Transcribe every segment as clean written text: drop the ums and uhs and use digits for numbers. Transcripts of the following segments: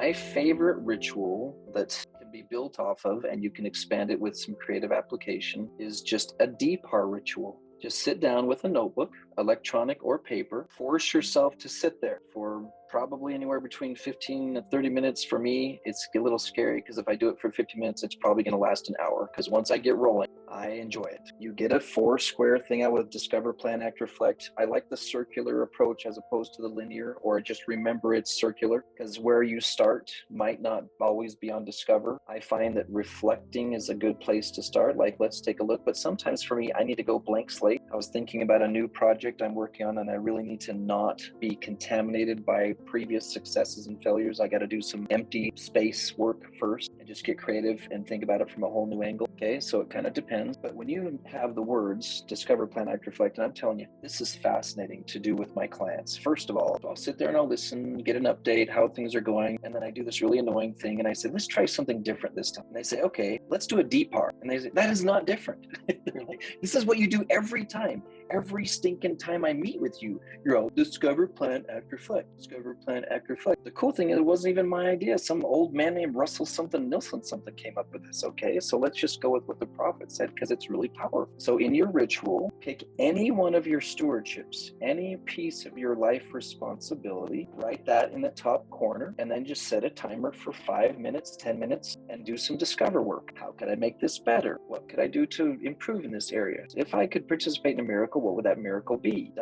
My favorite ritual that can be built off of, and you can expand it with some creative application, is just a DPAR ritual. Just sit down with a notebook, electronic or paper, force yourself to sit there for probably anywhere between 15 to 30 minutes. For me, it's a little scary because if I do it for 50 minutes, it's probably going to last an hour because once I get rolling, I enjoy it. You get a 4-square thing out with Discover, Plan, Act, Reflect. I like the circular approach as opposed to the linear, or just remember it's circular because where you start might not always be on Discover. I find that reflecting is a good place to start. Like, let's take a look. But sometimes for me, I need to go blank slate. I was thinking about a new project I'm working on, and I really need to not be contaminated by previous successes and failures. I got to do some empty space work first and just get creative and think about it from a whole new angle. Okay, so it kind of depends. But when you have the words Discover, Plan, Act, Reflect, and I'm telling you, this is fascinating to do with my clients. First of all, I'll sit there and I'll listen, get an update, how things are going. And then I do this really annoying thing. And I say, let's try something different this time. And they say, okay, let's do a DPAR. And they say, that is not different. They're like, this is what you do every time. Every stinking time I meet with you, you're all Discover, Plan, Act, Reflect. Discover, Plan, Act, Reflect. The cool thing is it wasn't even my idea. Some old man named Russell something Nilsson something came up with this. Okay, so let's just go with what the prophet said because it's really powerful. So in your ritual, pick any one of your stewardships, any piece of your life responsibility, write that in the top corner, and then just set a timer for 5 minutes, 10 minutes, and do some discover work. How could I make this better? What could I do to improve in this area? If I could participate in a miracle, what would that miracle be?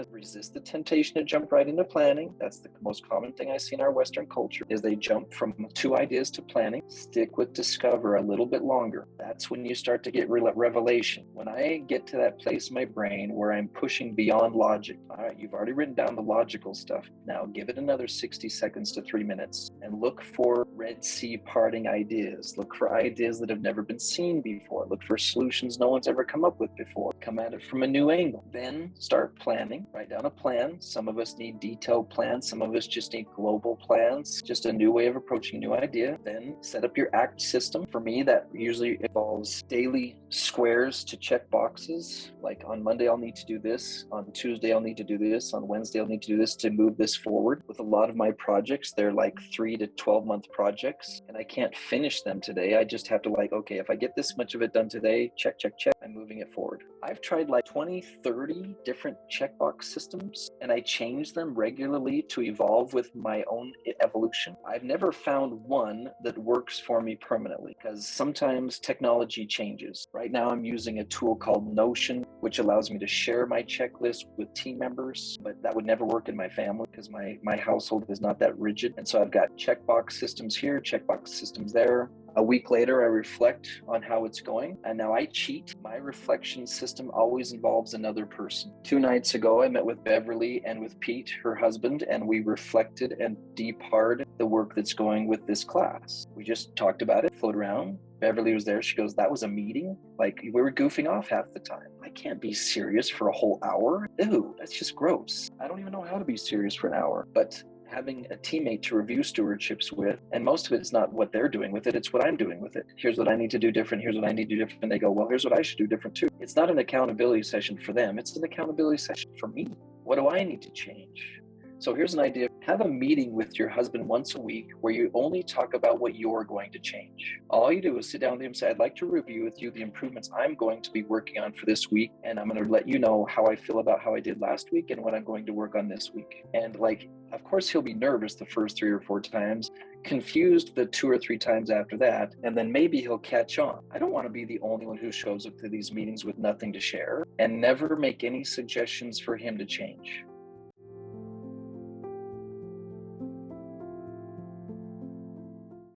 Resist the temptation to jump right into planning. That's the most common thing I see in our Western culture is they jump from 2 ideas to planning. Stick with discover a little bit longer. That's when you start to get revelation. When I get to that place in my brain where I'm pushing beyond logic, all right, you've already written down the logical stuff. Now give it another 60 seconds to 3 minutes and look for Red Sea parting ideas. Look for ideas that have never been seen before. Look for solutions no one's ever come up with before. Come at it from a new angle. Then start planning. Write down a plan. Some of us need detailed plans. Some of us just need global plans. Just a new way of approaching a new idea. Then set up your ACT system. For me, that usually involves daily squares to check boxes. Like on Monday, I'll need to do this. On Tuesday, I'll need to do this. On Wednesday, I'll need to do this to move this forward. With a lot of my projects, they're like 3 to 12 month projects, and I can't finish them today. I just have to okay, if I get this much of it done today, check, I'm moving it forward. I've tried like 20, 30 different checkbox systems, and I change them regularly to evolve with my own evolution. I've never found one that works for me permanently because sometimes technology changes. Right now, I'm using a tool called Notion, which allows me to share my checklist with team members, but that would never work in my family because my household is not that rigid. And so I've got checkbox systems here, checkbox systems there. A week later, I reflect on how it's going, and now I cheat. My reflection system always involves another person. 2 nights ago, I met with Beverly and with Pete, her husband, and we reflected and DPAR'd the work that's going with this class. We just talked about it, floated around. Beverly was there. She goes, that was a meeting? Like, we were goofing off half the time. I can't be serious for a whole hour. Ew, that's just gross. I don't even know how to be serious for an hour. But having a teammate to review stewardships with, and most of it's not what they're doing with it, it's what I'm doing with it. Here's what I need to do different, here's what I need to do different. And they go, well, here's what I should do different too. It's not an accountability session for them, it's an accountability session for me. What do I need to change? So here's an idea. Have a meeting with your husband once a week where you only talk about what you're going to change. All you do is sit down with him and say, I'd like to review with you the improvements I'm going to be working on for this week. And I'm going to let you know how I feel about how I did last week and what I'm going to work on this week. And of course, he'll be nervous the first 3 or 4 times, confused the 2 or 3 times after that, and then maybe he'll catch on. I don't want to be the only one who shows up to these meetings with nothing to share and never make any suggestions for him to change.